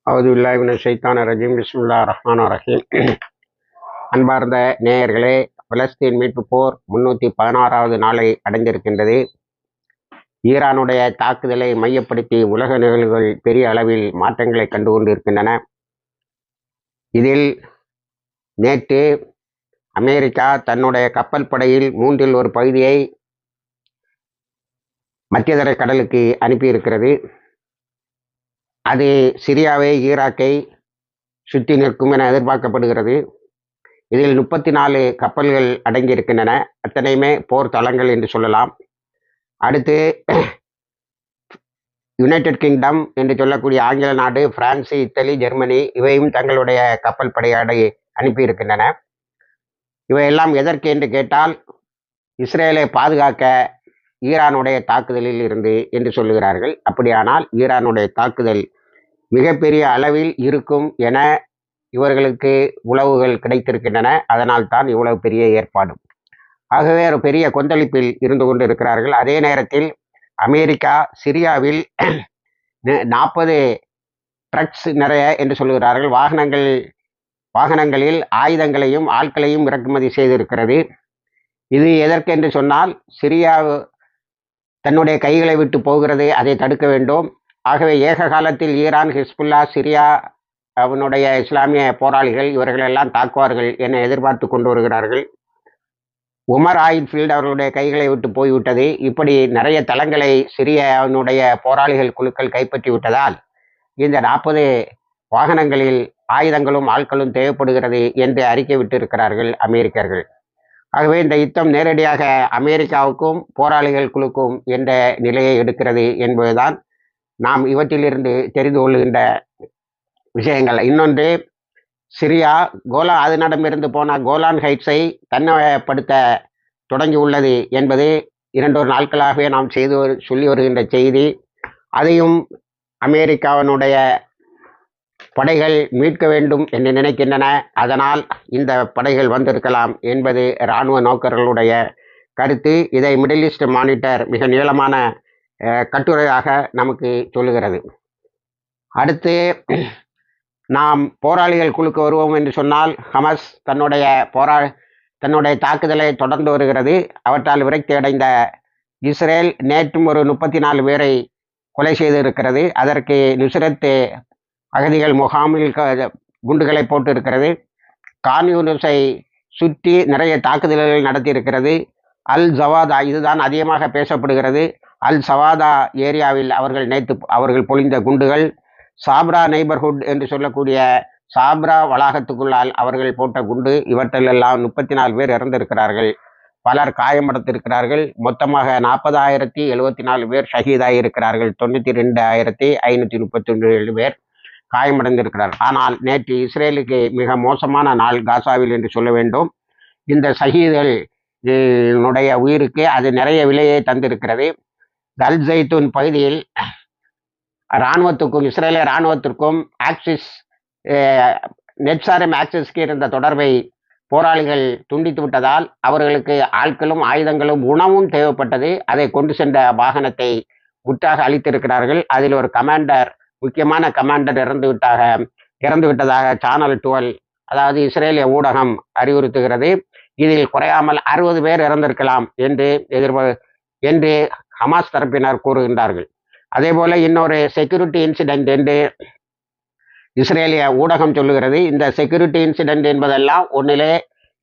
அவுதுபில்லாஹி மினஷ் ஷைத்தானிர் ரஜீம். பிஸ்மில்லாஹிர் ரஹ்மானிர் ரஹீம். அன்பார்ந்த நேயர்களே, பலஸ்தீன் மீட்பு போர் 316வது நாளை அடைந்திருக்கின்றது. ஈரானுடைய தாக்குதலை மையப்படுத்தி உலக நிகழ்வுகள் பெரிய அளவில் மாற்றங்களை கண்டு கொண்டிருக்கின்றன. இதில் நேற்று அமெரிக்கா தன்னுடைய கப்பல் படையில் 1/3 பகுதியை மத்தியதரை கடலுக்கு அனுப்பியிருக்கிறது. அது சிரியாவை, ஈராக்கை சுற்றி நிற்கும் என எதிர்பார்க்கப்படுகிறது. இதில் 34 கப்பல்கள் அடங்கியிருக்கின்றன. அத்தனையுமே போர் தளங்கள் என்று சொல்லலாம். அடுத்து யுனைடெட் கிங்டம் என்று சொல்லக்கூடிய ஆங்கில நாடு, பிரான்ஸ், இத்தாலி, ஜெர்மனி இவையும் தங்களுடைய கப்பல் படையாடை அனுப்பியிருக்கின்றன. இவையெல்லாம் எதற்கு என்று கேட்டால், இஸ்ரேலை பாதுகாக்க ஈரானுடைய தாக்குதலில் இருந்து என்று சொல்லுகிறார்கள். அப்படியானால் ஈரானுடைய தாக்குதல் மிகப்பெரிய அளவில் இருக்கும் என இவர்களுக்கு உளவுகள் கிடைத்திருக்கின்றன. அதனால் தான் இவ்வளவு பெரிய ஏற்பாடு. ஆகவே ஒரு பெரிய கொந்தளிப்பில் இருந்து கொண்டு இருக்கிறார்கள். அதே நேரத்தில் அமெரிக்கா சிரியாவில் 40 ட்ரக்ஸ் நிறைய என்று சொல்லுகிறார்கள் வாகனங்களில் ஆயுதங்களையும் ஆட்களையும் இறக்குமதி செய்திருக்கிறது. இது எதற்கென்று சொன்னால், சிரியா தன்னுடைய கைகளை விட்டு போகிறது, அதை தடுக்க வேண்டும். ஆகவே ஏக காலத்தில் ஈரான், ஹிஸ்புல்லா, சிரியா, அவனுடைய இஸ்லாமிய போராளிகள் இவர்களெல்லாம் தாக்குவார்கள் என எதிர்பார்த்து கொண்டு வருகிறார்கள். உமர் ஆயில்ஃபீல்டு அவர்களுடைய கைகளை விட்டு போய்விட்டது. இப்படி நிறைய தளங்களை சிரியாவினுடைய போராளிகள் குழுக்கள் கைப்பற்றி விட்டதால் இந்த 40 வாகனங்களில் ஆயுதங்களும் ஆட்களும் தேவைப்படுகிறது என்று அறிக்கை விட்டிருக்கிறார்கள் அமெரிக்கர்கள். ஆகவே இந்த யுத்தம் நேரடியாக அமெரிக்காவுக்கும் போராளிகள் குழுக்கும் என்ற நிலையை எடுக்கிறது என்பதுதான் நாம் இவற்றிலிருந்து தெரிந்து கொள்கின்ற விஷயங்கள். இன்னொன்று, சிரியா அதனிடமிருந்து போன கோலான் ஹைட்ஸை தன்மைப்படுத்த தொடங்கி உள்ளது என்பது 2 நாட்களாகவே நாம் சொல்லி வருகின்ற செய்தி. அதையும் அமெரிக்காவினுடைய படைகள் மீட்க வேண்டும் என்று நினைக்கின்றன. அதனால் இந்த படைகள் வந்திருக்கலாம் என்பது இராணுவ நோக்கர்களுடைய கருத்து. இதை மிடில் ஈஸ்ட் மானிட்டர் மிக நீளமான கட்டுரையாக நமக்கு சொல்லுகிறது. அடுத்து நாம் போராளிகள் குழுக்கு வருவோம் என்று சொன்னால், ஹமாஸ் தன்னுடைய தாக்குதலை தொடர்ந்து வருகிறது. அவற்றால் விரக்தி அடைந்த இஸ்ரேல் நேற்றும் ஒரு 34 பேரை கொலை செய்திருக்கிறது. அதற்கு நுஸ்ரத் அகதிகள் முகாமில் குண்டுகளை போட்டு இருக்கிறது. கான் யூனிஸை சுற்றி நிறைய தாக்குதல்கள் நடத்தியிருக்கிறது. அல் ஜவாதா, இதுதான் அதிகமாக பேசப்படுகிறது. அல் சவாதா ஏரியாவில் அவர்கள் பொழிந்த குண்டுகள், சாப்ரா நெய்பர்ஹுட் என்று சொல்லக்கூடிய சாப்ரா வளாகத்துக்குள்ளால் அவர்கள் போட்ட குண்டு, இவற்றிலெல்லாம் 34 பேர் இறந்திருக்கிறார்கள். பலர் காயமடைந்திருக்கிறார்கள். மொத்தமாக 40,074 பேர் ஷஹீதாகியிருக்கிறார்கள். 92,537 பேர் காயமடைந்திருக்கிறார்கள். ஆனால் நேற்று இஸ்ரேலுக்கு மிக மோசமான நாள் காசாவில் என்று சொல்ல வேண்டும். இந்த ஷஹீதுடைய உயிருக்கு அது நிறைய விலையை தந்திருக்கிறது. அல் ஜைத்தூன் பகுதியில் இராணுவத்துக்கும் இஸ்ரேலிய இராணுவத்திற்கும் நெட்சாரம் ஆக்சிஸ்க்கு இருந்த தொடர்பை போராளிகள் துண்டித்து விட்டதால் அவர்களுக்கு ஆட்களும் ஆயுதங்களும் உணவும் தேவைப்பட்டது. அதை கொண்டு சென்ற வாகனத்தை முற்றாக அளித்திருக்கிறார்கள். அதில் ஒரு முக்கியமான கமாண்டர் இறந்து விட்டதாக சேனல் 12, அதாவது இஸ்ரேலிய ஊடகம் அறிவுறுத்துகிறது. இதில் குறையாமல் 60 பேர் இறந்திருக்கலாம் என்று ஹமாஸ் தரப்பினர் கூறுகின்றார்கள். அதே போல இன்னொரு செக்யூரிட்டி இன்சிடென்ட் என்று இஸ்ரேலிய ஊடகம் சொல்லுகிறது. இந்த செக்யூரிட்டி இன்சிடென்ட் என்பதெல்லாம் ஒன்றிலே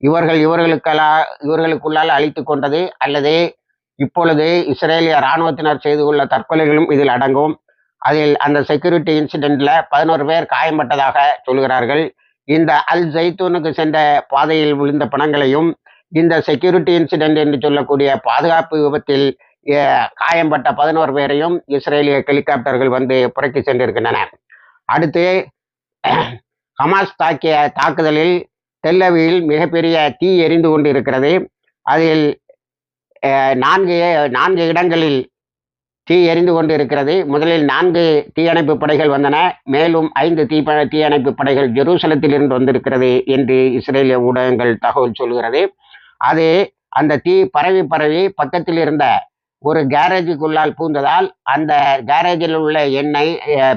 இவர்களுக்குள்ளால் அழித்து கொண்டது, அல்லது இப்பொழுது இஸ்ரேலிய இராணுவத்தினர் செய்து கொள்ள தற்கொலைகளும் இதில் அடங்கும். அதில் அந்த செக்யூரிட்டி இன்சிடென்ட்ல 11 பேர் காயம்பட்டதாக சொல்கிறார்கள். இந்த அல் ஜைத்தூனுக்கு சென்ற பாதையில் விழுந்த பணங்களையும் இந்த செக்யூரிட்டி இன்சிடென்ட் என்று சொல்லக்கூடிய பாதுகாப்பு விபத்தில் காயம்பட்ட 11 பேரையும் இஸ்ரேலிய ஹெலிகாப்டர்கள் வந்து புறக்கி சென்றிருக்கின்றன. அடுத்து ஹமாஸ் தாக்கிய தாக்குதலில் டெல் அவீவில் மிகப்பெரிய தீ எரிந்து கொண்டு இருக்கிறது. அதில் 4 இடங்களில் தீ எரிந்து கொண்டு இருக்கிறது. முதலில் 4 தீயணைப்பு படைகள் வந்தன. மேலும் 5 தீயணைப்பு படைகள் ஜெருசலத்தில் இருந்து வந்திருக்கிறது என்று இஸ்ரேலிய ஊடகங்கள் தகவல் சொல்கிறது. அந்த தீ பரவி பக்கத்தில் இருந்த ஒரு கேரேஜுக்குள்ளால் பூந்ததால் அந்த கேரேஜில் உள்ள எண்ணெய்,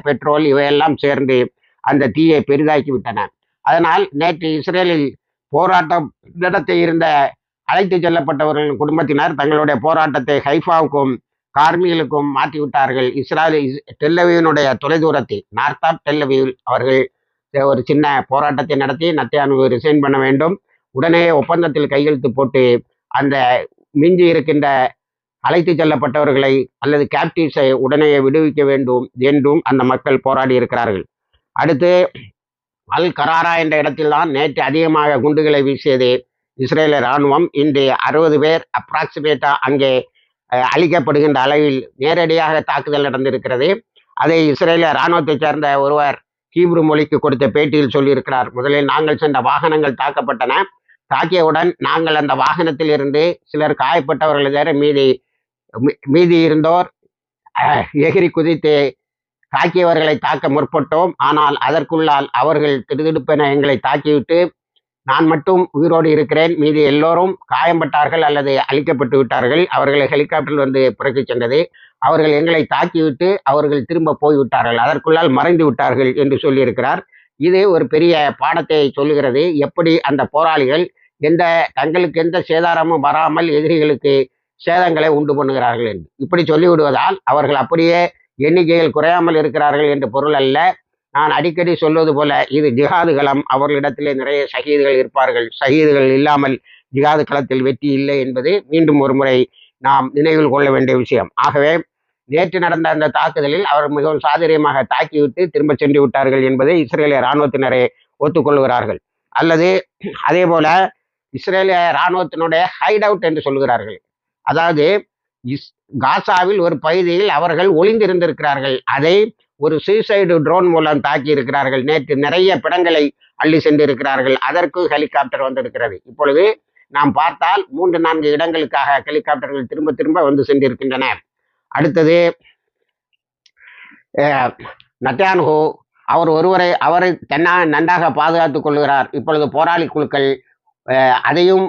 பெட்ரோல் இவையெல்லாம் சேர்ந்து அந்த தீயை பெரிதாக்கி விட்டன. அதனால் நேற்று இஸ்ரேலில் போராட்டம் நடத்த இருந்த அழைத்து செல்லப்பட்டவர்களின் குடும்பத்தினர் தங்களுடைய போராட்டத்தை ஹைஃபாவுக்கும் கார்மிலுக்கும் மாற்றிவிட்டார்கள். டெல்லவியினுடைய தொலைதூரத்தில் நார்த் ஆப் டெல்லவியில் அவர்கள் ஒரு சின்ன போராட்டத்தை நடத்தி நத்தியானுவை ரிசைன் பண்ண வேண்டும், உடனே ஒப்பந்தத்தில் கையெழுத்து போட்டு அந்த மிஞ்சி இருக்கின்ற அழைத்து செல்லப்பட்டவர்களை அல்லது கேப்டிவ்ஸை உடனே விடுவிக்க வேண்டும் என்றும் அந்த மக்கள் போராடி இருக்கிறார்கள். அடுத்து அல் கராரா என்ற இடத்தில்தான் நேற்று அதிகமாக குண்டுகளை வீசியது இஸ்ரேல இராணுவம். இன்று 60 பேர் அப்ராக்சிமேட்டா அங்கே அழிக்கப்படுகின்ற அளவில் நேரடியாக தாக்குதல் நடந்திருக்கிறது. அதை இஸ்ரேல இராணுவத்தை சேர்ந்த ஒருவர் ஹீப்ரு மொழிக்கு கொடுத்த பேட்டியில் சொல்லியிருக்கிறார். முதலில் நாங்கள் சென்ற வாகனங்கள் தாக்கப்பட்டன, தாக்கியவுடன் நாங்கள் அந்த வாகனத்தில் இருந்து சிலர் காயப்பட்டவர்களை தவிர மீதி இருந்தோர் எகிரி குதித்து தாக்கியவர்களை தாக்க முற்பட்டோம். ஆனால் அதற்குள்ளால் அவர்கள் திடுதிடுப்பென எங்களை தாக்கிவிட்டு நான் மட்டும் உயிரோடு இருக்கிறேன், மீதி எல்லோரும் காயம்பட்டார்கள் அல்லது அழிக்கப்பட்டு விட்டார்கள். அவர்களை ஹெலிகாப்டரில் வந்து புறக்கி சென்றது. அவர்கள் எங்களை தாக்கிவிட்டு அவர்கள் திரும்ப போய்விட்டார்கள், அதற்குள்ளால் மறைந்து விட்டார்கள் என்று சொல்லியிருக்கிறார். இது ஒரு பெரிய பாடத்தை சொல்லுகிறது, எப்படி அந்த போராளிகள் தங்களுக்கு எந்த சேதாரமும் வராமல் எதிரிகளுக்கு சேதங்களை உண்டு பண்ணுகிறார்கள் என்று. இப்படி சொல்லிவிடுவதால் அவர்கள் அப்படியே எண்ணிக்கையில் குறையாமல் இருக்கிறார்கள் என்று பொருள் அல்ல. நான் அடிக்கடி சொல்வது போல இது ஜிஹாது களம், அவர்களிடத்திலே நிறைய ஷஹீதுகள் இருப்பார்கள், ஷஹீதுகள் இல்லாமல் ஜிஹாது களத்தில் வெற்றி இல்லை என்பது மீண்டும் ஒரு முறை நாம் நினைவில் கொள்ள வேண்டிய விஷயம். ஆகவே நேற்று நடந்த அந்த தாக்குதலில் அவர் மிகவும் சாதுரியமாக தாக்கிவிட்டு திரும்ப சென்று விட்டார்கள் என்பதை இஸ்ரேலிய இராணுவத்தினரை ஒத்துக்கொள்கிறார்கள். அல்லது அதே போல இஸ்ரேலிய இராணுவத்தினுடைய ஹைட் அவுட் என்று சொல்கிறார்கள். அதாவது காசாவில் ஒரு பகுதியில் அவர்கள் ஒளிந்திருந்திருக்கிறார்கள், அதை ஒரு சூசைடு ட்ரோன் மூலம் தாக்கி இருக்கிறார்கள். நேற்று நிறைய பிடங்களை அள்ளி சென்றிருக்கிறார்கள், அதற்கும் ஹெலிகாப்டர் வந்திருக்கிறது. இப்பொழுது நாம் பார்த்தால் 3-4 இடங்களுக்காக ஹெலிகாப்டர்கள் திரும்ப திரும்ப வந்து சென்றிருக்கின்றன. அடுத்தது நெத்தன்யாஹூ அவரை நன்றாக பாதுகாத்துக் கொள்கிறார். இப்பொழுது போராளி குழுக்கள் அதையும்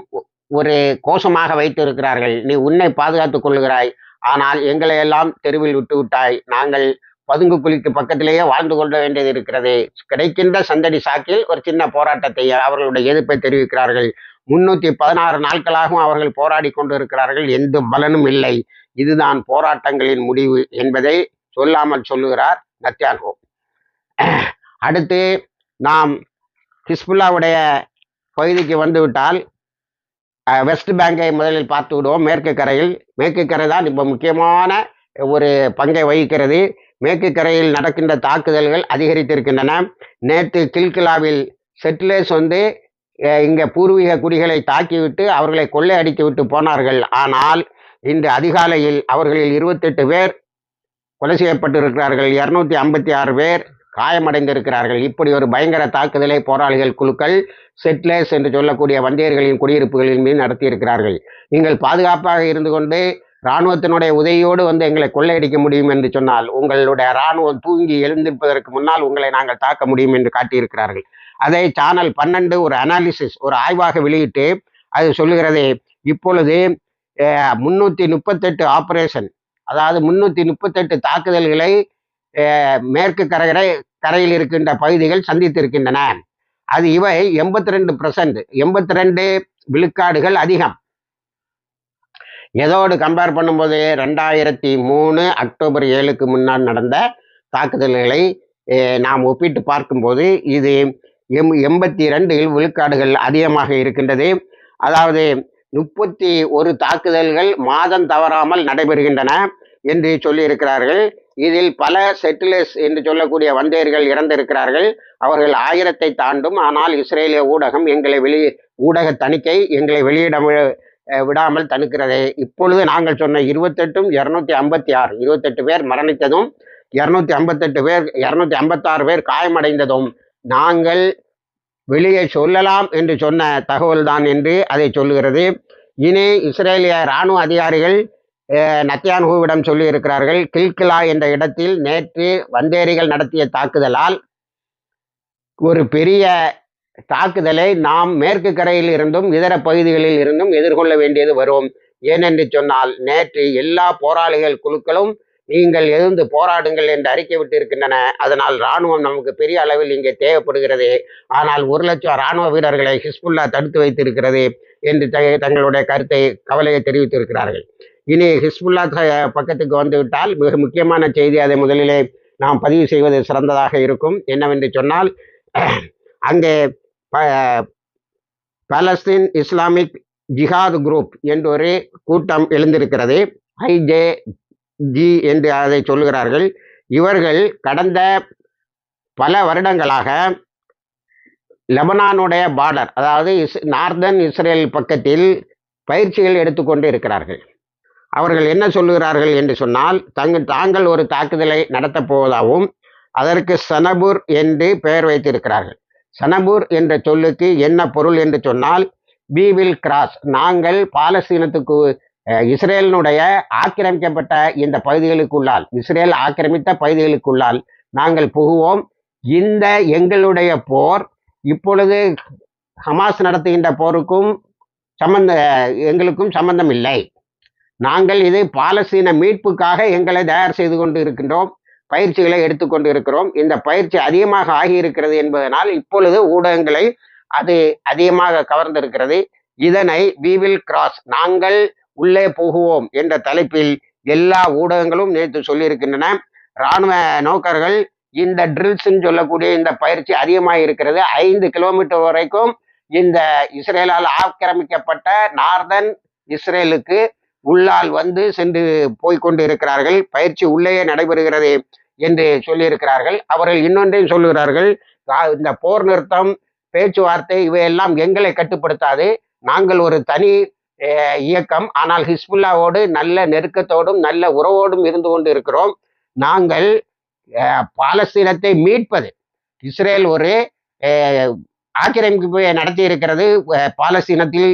ஒரு கோஷமாக வைத்து இருக்கிறார்கள். நீ உன்னை பாதுகாத்துக் கொள்கிறாய், ஆனால் எங்களை எல்லாம் தெருவில் விட்டு விட்டாய், நாங்கள் பதுங்கு குழிக்கு பக்கத்திலேயே வாழ்ந்து கொள்ள வேண்டியது இருக்கிறது. கிடைக்கின்ற சந்தடி சாக்கில் ஒரு சின்ன போராட்டத்தை அவர்களுடைய எதிர்ப்பை தெரிவிக்கிறார்கள். 316 நாட்களாகவும் அவர்கள் போராடி கொண்டு இருக்கிறார்கள், எந்த பலனும் இல்லை, இதுதான் போராட்டங்களின் முடிவு என்பதை சொல்லாமல் சொல்லுகிறார் நெத்தன்யாஹூ. அடுத்து நாம் ஹிஸ்புல்லாவுடைய பகுதிக்கு வந்துவிட்டால் வெஸ்ட் பேங்கை முதலில் பார்த்து விடுவோம். மேற்கு கரை தான் இப்போ முக்கியமான ஒரு பங்கை வகிக்கிறது. மேற்கு கரையில் நடக்கின்ற தாக்குதல்கள் அதிகரித்திருக்கின்றன. நேற்று கில்கிலாவில் செட்டிலர்ஸ் இங்கே பூர்வீக குடிகளை தாக்கிவிட்டு அவர்களை கொள்ளை அடித்து விட்டு போனார்கள். ஆனால் இன்று அதிகாலையில் அவர்களில் 28 பேர் கொலை செய்யப்பட்டிருக்கிறார்கள், 256 பேர் காயமடைந்திருக்கிறார்கள். இப்படி ஒரு பயங்கர தாக்குதலை போராளிகள் குழுக்கள் செட்டிலர்ஸ் என்று சொல்லக்கூடிய வந்தியர்களின் குடியிருப்புகளின் மீது நடத்தியிருக்கிறார்கள். நீங்கள் பாதுகாப்பாக இருந்து கொண்டு இராணுவத்தினுடைய உதவியோடு எங்களை கொள்ளையடிக்க முடியும் என்று சொன்னால், உங்களுடைய இராணுவம் தூங்கி எழுந்திருப்பதற்கு முன்னால் உங்களை நாங்கள் தாக்க முடியும் என்று காட்டியிருக்கிறார்கள். அதை சேனல் 12 ஒரு அனாலிசிஸ், ஒரு ஆய்வாக வெளியிட்டு அது சொல்லுகிறது. இப்பொழுது 338 ஆபரேஷன், அதாவது 338 தாக்குதல்களை மேற்கு கரையில் இருக்கின்ற பகுதிகள் சந்தித்திருக்கின்றன. அது இவை 82%, 82 விழுக்காடுகள் அதிகம். எதோடு கம்பேர் பண்ணும்போது 2003 அக்டோபர் 7க்கு முன்னால் நடந்த தாக்குதல்களை நாம் ஒப்பிட்டு பார்க்கும்போது இது 82 விழுக்காடுகள் அதிகமாக இருக்கின்றது. அதாவது 31 தாக்குதல்கள் மாதம் தவறாமல் நடைபெறுகின்றன என்று சொல்லியிருக்கிறார்கள். இதில் பல செட்டிலர்ஸ் என்று சொல்லக்கூடிய வந்தேர்கள் இறந்திருக்கிறார்கள். அவர்கள் 1000-ஐ தாண்டும். ஆனால் இஸ்ரேலிய ஊடகம் ஊடக தணிக்கை எங்களை வெளியிட விடாமல் தடுக்கிறது. இப்பொழுது நாங்கள் சொன்ன 28ம் 256, 28 பேர் மரணித்ததும் 256 பேர் காயமடைந்ததும் நாங்கள் வெளியே சொல்லலாம் என்று சொன்ன தகவல் தான் என்று அதை சொல்லுகிறது. இனி இஸ்ரேலிய இராணுவ அதிகாரிகள் நெத்தன்யாஹூவிடம் சொல்லி இருக்கிறார்கள், கில்கிலா என்ற இடத்தில் நேற்று வந்தேரிகள் நடத்திய தாக்குதலால் ஒரு பெரிய தாக்குதலை நாம் மேற்கு கரையில் இருந்தும் இதர பகுதிகளில் இருந்தும் எதிர்கொள்ள வேண்டியது வரும். ஏனென்று சொன்னால் நேற்று எல்லா போராளிகள் குழுக்களும் நீங்கள் எழுந்து போராடுங்கள் என்று அறிக்கை விட்டு இருக்கின்றன. அதனால் இராணுவம் நமக்கு பெரிய அளவில் இங்கே தேவைப்படுகிறது. ஆனால் 1,00,000 இராணுவ வீரர்களை ஹிஸ்புல்லா தடுத்து வைத்திருக்கிறது என்று தங்களுடைய கருத்தை, கவலையை தெரிவித்திருக்கிறார்கள். இனி ஹிஸ்புல்லா பக்கத்துக்கு வந்துவிட்டால் மிக முக்கியமான செய்தி, அதை முதலிலே நாம் பதிவு செய்வது சிறந்ததாக இருக்கும். என்னவென்று சொன்னால், அங்கே பாலஸ்தீன் இஸ்லாமிக் ஜிஹாத் குரூப் என்ற ஒரு கூட்டம் எழுந்திருக்கிறது. IJG என்று அதை சொல்லுகிறார்கள். இவர்கள் கடந்த பல வருடங்களாக லெபனானுடைய பார்டர், அதாவது நார்தன் இஸ்ரேல் பக்கத்தில் பயிற்சிகள் எடுத்துக்கொண்டு இருக்கிறார்கள். அவர்கள் என்ன சொல்லுகிறார்கள் என்று சொன்னால், தாங்கள் ஒரு தாக்குதலை நடத்தப் போவதாகவும் அதற்கு சனபூர் என்று பெயர் வைத்திருக்கிறார்கள். சனபூர் என்ற சொல்லுக்கு என்ன பொருள் என்று சொன்னால், we will cross, நாங்கள் பாலஸ்தீனத்துக்கு, இஸ்ரேலினுடைய ஆக்கிரமிக்கப்பட்ட இந்த பகுதிகளுக்குள்ளால், இஸ்ரேல் ஆக்கிரமித்த பகுதிகளுக்குள்ளால் நாங்கள் புகுவோம். இந்த எங்களுடைய போர் இப்பொழுது ஹமாஸ் நடத்துகின்ற போருக்கும் எங்களுக்கும் சம்பந்தம் இல்லை. நாங்கள் இது பாலஸ்தீன மீட்புக்காக எங்களை தயார் செய்து கொண்டு இருக்கின்றோம், பயிற்சிகளை எடுத்துக்கொண்டு இருக்கிறோம். இந்த பயிற்சி அதிகமாக ஆகியிருக்கிறது என்பதனால் இப்பொழுது ஊடகங்களை அது அதிகமாக கவர்ந்திருக்கிறது. இதனை we will cross, நாங்கள் உள்ளே போகுவோம் என்ற தலைப்பில் எல்லா ஊடகங்களும் நேற்று சொல்லியிருக்கின்றன. இராணுவ நோக்கர்கள் இந்த ட்ரில்ஸ்ன்னு சொல்லக்கூடிய இந்த பயிற்சி அதிகமாக இருக்கிறது. 5 கிலோமீட்டர் வரைக்கும் இந்த இஸ்ரேலால் ஆக்கிரமிக்கப்பட்ட நார்தன் இஸ்ரேலுக்கு உள்ளால் வந்து சென்று போய்கொண்டு இருக்கிறார்கள். பயிற்சி உள்ளேயே நடைபெறுகிறது என்று சொல்லியிருக்கிறார்கள். அவர்கள் இன்னொன்றையும் சொல்லுகிறார்கள், இந்த போர் நிறுத்தம், பேச்சுவார்த்தை இவையெல்லாம் எங்களை கட்டுப்படுத்தாது. நாங்கள் ஒரு தனி இயக்கம், ஆனால் ஹிஸ்புல்லாவோடு நல்ல நெருக்கத்தோடும் நல்ல உறவோடும் இருந்து கொண்டு இருக்கிறோம். நாங்கள் பாலஸ்தீனத்தை மீட்பது, இஸ்ரேல் ஒரு ஆக்கிரமிப்பு நடத்தி இருக்கிறது பாலஸ்தீனத்தில்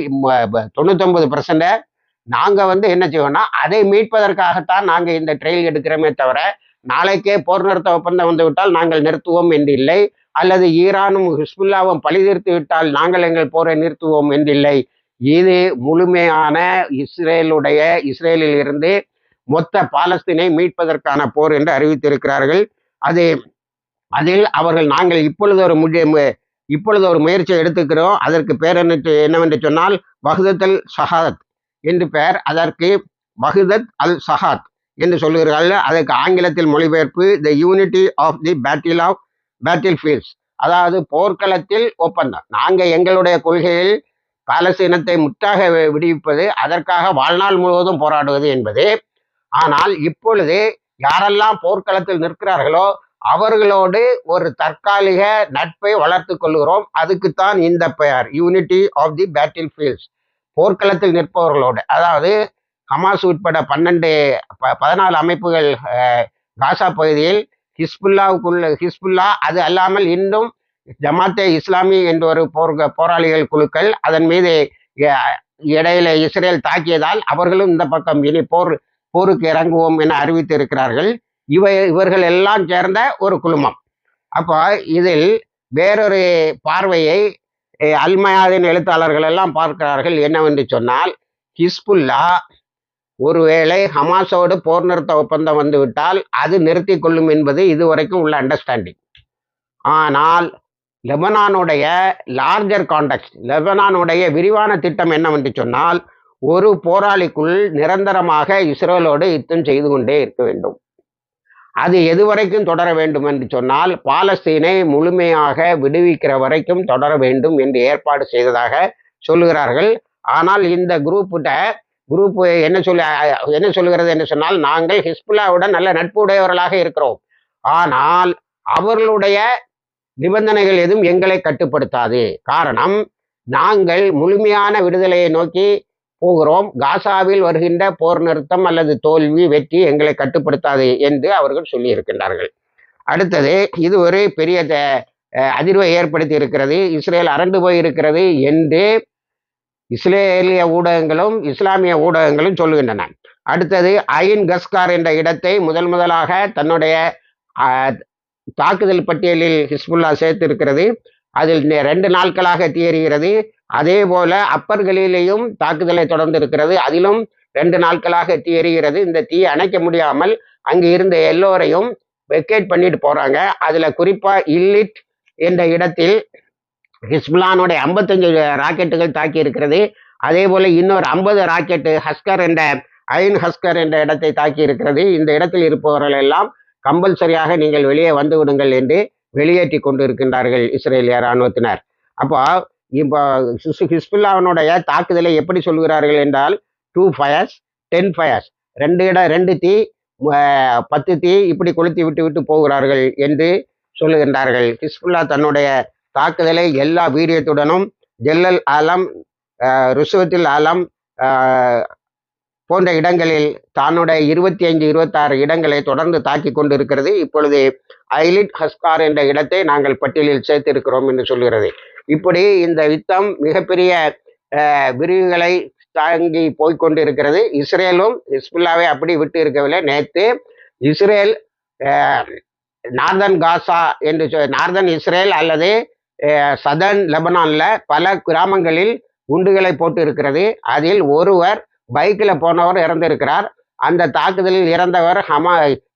99%. நாங்கள் என்ன செய்வோம்னா, அதை மீட்பதற்காகத்தான் நாங்கள் இந்த ட்ரெயில் எடுக்கிறோமே தவிர, நாளைக்கே போர் நிறுத்த ஒப்பந்தம் வந்து விட்டால் நாங்கள் நிறுத்துவோம் என்று இல்லை, அல்லது ஈரானும் ஹிஸ்புல்லாவும் பழி தீர்த்து விட்டால் நாங்கள் எங்கள் போரை நிறுத்துவோம் என்றில்லை. இது முழுமையான இஸ்ரேலில் இருந்து மொத்த பாலஸ்தீனை மீட்பதற்கான போர் என்று அறிவித்திருக்கிறார்கள். அதில் அவர்கள் நாங்கள் இப்பொழுது ஒரு முயற்சியை எடுத்துக்கிறோம். அதற்கு பேர் என்னவென்று சொன்னால் வஹ்தத் அல் ஷஹாத் என்று பெயர். அதற்கு வஹ்தத் அல் ஷஹாத் என்று சொல்லுகிறார்கள். அதற்கு ஆங்கிலத்தில் மொழிபெயர்ப்பு the unity of the battle fields, அதாவது போர்க்களத்தில் ஒப்பந்தம். நாங்கள் எங்களுடைய கொள்கையில் பாலஸ்தீனத்தை முற்றாக விடுவிப்பது, அதற்காக வாழ்நாள் முழுவதும் போராடுவது என்பது. ஆனால் இப்பொழுது யாரெல்லாம் போர்க்களத்தில் நிற்கிறார்களோ அவர்களோடு ஒரு தற்காலிக நட்பை வளர்த்து கொள்கிறோம். அதுக்குத்தான் இந்த பெயர், unity of the battle fields. போர்க்களத்தில் நிற்பவர்களோடு, அதாவது ஹமாஸ் உட்பட 14 அமைப்புகள் காசா பகுதியில், ஹிஸ்புல்லா, அது அல்லாமல் இன்னும் ஜமாத்தே இஸ்லாமி என்ற ஒரு போராளிகள் குழுக்கள், அதன் மீது இடையில இஸ்ரேல் தாக்கியதால் அவர்களும் இந்த பக்கம் இனி போருக்கு இறங்குவோம் என அறிவித்து இருக்கிறார்கள். இவர்கள் எல்லாம் சேர்ந்த ஒரு குழுமம். அப்போ இதில் வேறொரு பார்வையை அல்மயாதின் எழுத்தாளர்கள் எல்லாம் பார்க்கிறார்கள். என்னவென்று சொன்னால், ஹிஸ்புல்லா ஒருவேளை ஹமாஸோடு போர் நிறுத்த ஒப்பந்தம் வந்துவிட்டால் அது நிறுத்தி கொள்ளும் என்பது இதுவரைக்கும் உள்ள அண்டர்ஸ்டாண்டிங். ஆனால் லெபனானுடைய லார்ஜர் கான்டெக்ஸ்ட், லெபனானுடைய விரிவான திட்டம் என்னவென்று சொன்னால், ஒரு போராளிக்குள் நிரந்தரமாக இஸ்ரேலோடு யுத்தம் செய்து கொண்டே இருக்க வேண்டும். அது எதுவரைக்கும் தொடர வேண்டும் என்று சொன்னால், பாலஸ்தீனை முழுமையாக விடுவிக்கிற வரைக்கும் தொடர வேண்டும் என்று ஏற்பாடு செய்ததாக சொல்லுகிறார்கள். ஆனால் இந்த குரூப் என்ன சொல்லுகிறது என்று சொன்னால், நாங்கள் ஹிஸ்புல்லாவுடன் நல்ல நட்பு உடையவர்களாக இருக்கிறோம், ஆனால் அவர்களுடைய நிபந்தனைகள் எதுவும் எங்களை கட்டுப்படுத்தாது. காரணம், நாங்கள் முழுமையான விடுதலையை நோக்கி போகிறோம். காசாவில் வருகின்ற போர் நிறுத்தம் அல்லது தோல்வி வெற்றி எங்களை கட்டுப்படுத்தாது என்று அவர்கள் சொல்லியிருக்கின்றார்கள். அடுத்தது, இது ஒரு பெரிய அதிர்வை ஏற்படுத்தி இருக்கிறது. இஸ்ரேல் அரண்டு போயிருக்கிறது என்று இஸ்ரேலிய ஊடகங்களும் இஸ்லாமிய ஊடகங்களும் சொல்லுகின்றன. அடுத்தது, ஐன் கஸ்கார் என்ற இடத்தை முதலாக தன்னுடைய தாக்குதல் பட்டியலில் ஹிஸ்புல்லா சேர்த்திருக்கிறது. அதில் 2 நாட்களாக தீயெறிகிறது. அதே போல அப்பர் கலீலையும் தாக்குதலை தொடர்ந்து இருக்கிறது. அதிலும் 2 நாட்களாக தீயெறிகிறது. இந்த தீயை அணைக்க முடியாமல் அங்கே இருந்த எல்லோரையும் வெக்கேட் பண்ணிட்டு போகிறாங்க. அதில் குறிப்பாக இல்லிட் என்ற இடத்தில் ஹிஸ்புல்லானுடைய 55 ராக்கெட்டுகள் தாக்கி இருக்கிறது. அதே போல் இன்னொரு 50 ராக்கெட்டு ஹஸ்கர் என்ற ஐன் ஹஸ்கர் என்ற இடத்தை தாக்கி இருக்கிறது. இந்த இடத்தில் இருப்பவர்கள் எல்லாம் கம்பல்சரியாக நீங்கள் வெளியே வந்து விடுங்கள் என்று வெளியேற்றி கொண்டு இருக்கின்றார்கள் இஸ்ரேலிய இராணுவத்தினர். அப்போ இப்போ ஹிஸ்புல்லாவினுடைய தாக்குதலை எப்படி சொல்கிறார்கள் என்றால் 2 ஃபயர்ஸ் 10 ஃபயர்ஸ், 2 தீ 10 தீ இப்படி கொளுத்தி விட்டு விட்டு போகிறார்கள் என்று சொல்லுகின்றார்கள். ஹிஸ்புல்லா தன்னுடைய தாக்குதலை எல்லா வீரியத்துடனும் ஜெல்லல் ஆலம், ருசுவத்தில் ஆலம் போன்ற இடங்களில் தன்னுடைய 25, 26 இடங்களை தொடர்ந்து தாக்கி கொண்டு இருக்கிறது. இப்பொழுது ஐலிட் ஹஸ்கார் என்ற இடத்தை நாங்கள் பட்டியலில் சேர்த்திருக்கிறோம் என்று சொல்கிறது. இப்படி இந்த யுத்தம் மிகப்பெரிய விரிவுகளை தாங்கி போய்கொண்டு இருக்கிறது. இஸ்ரேலும் ஹிஸ்புல்லாவை அப்படி விட்டு இருக்கவில்லை. நேற்று இஸ்ரேல் நார்தன் காசா என்று நார்தன் இஸ்ரேல் அல்லது சதர்ன் லெபனான்ல பல கிராமங்களில் குண்டுகளை போட்டு இருக்கிறது. அதில் ஒருவர் பைக்கில் போனவர் இறந்திருக்கிறார். அந்த தாக்குதலில் இறந்தவர்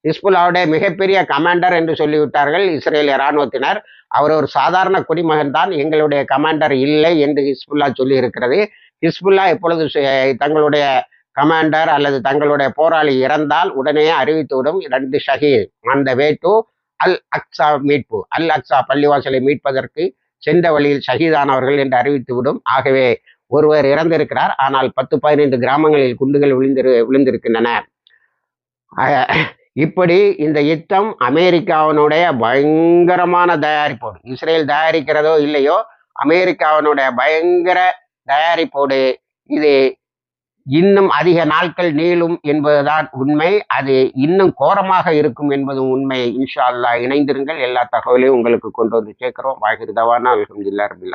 ஹிஸ்புல்லாவுடைய மிகப்பெரிய கமாண்டர் என்று சொல்லிவிட்டார்கள் இஸ்ரேலிய இராணுவத்தினர். அவர் ஒரு சாதாரண குடிமகன் தான், எங்களுடைய கமாண்டர் இல்லை என்று ஹிஸ்புல்லா சொல்லி இருக்கிறது. ஹிஸ்புல்லா எப்பொழுது தங்களுடைய கமாண்டர் அல்லது தங்களுடைய போராளி இறந்தால் உடனே அறிவித்துவிடும் 2 ஷஹீத் அந்த வே டு அல் அக்ஸா மீட்பு, அல் அக்ஸா பள்ளிவாசலை மீட்பதற்கு சென்ற வழியில் ஷஹீதானவர்கள் என்று அறிவித்துவிடும். ஆகவே ஒருவர் இறந்திருக்கிறார். ஆனால் 10-15 கிராமங்களில் குண்டுகள் விழுந்திருக்கின்றன. இப்படி இந்த யுத்தம் அமெரிக்காவினுடைய பயங்கரமான தயாரிப்போடு, இஸ்ரேல் தயாரிக்கிறதோ இல்லையோ, அமெரிக்காவினுடைய பயங்கர தயாரிப்போடு இது இன்னும் அதிக நாட்கள் நீளும் என்பதுதான் உண்மை. அது இன்னும் கோரமாக இருக்கும் என்பதும் உண்மை. இன்ஷா அல்லாஹ் இணைந்திருங்கள். எல்லா தகவலையும் உங்களுக்கு கொண்டு வந்து சேர்க்கிறோம். வாஹிர் தவானா அல்ஹம்துலில்லாஹ் ரபில் ஆலமீன்.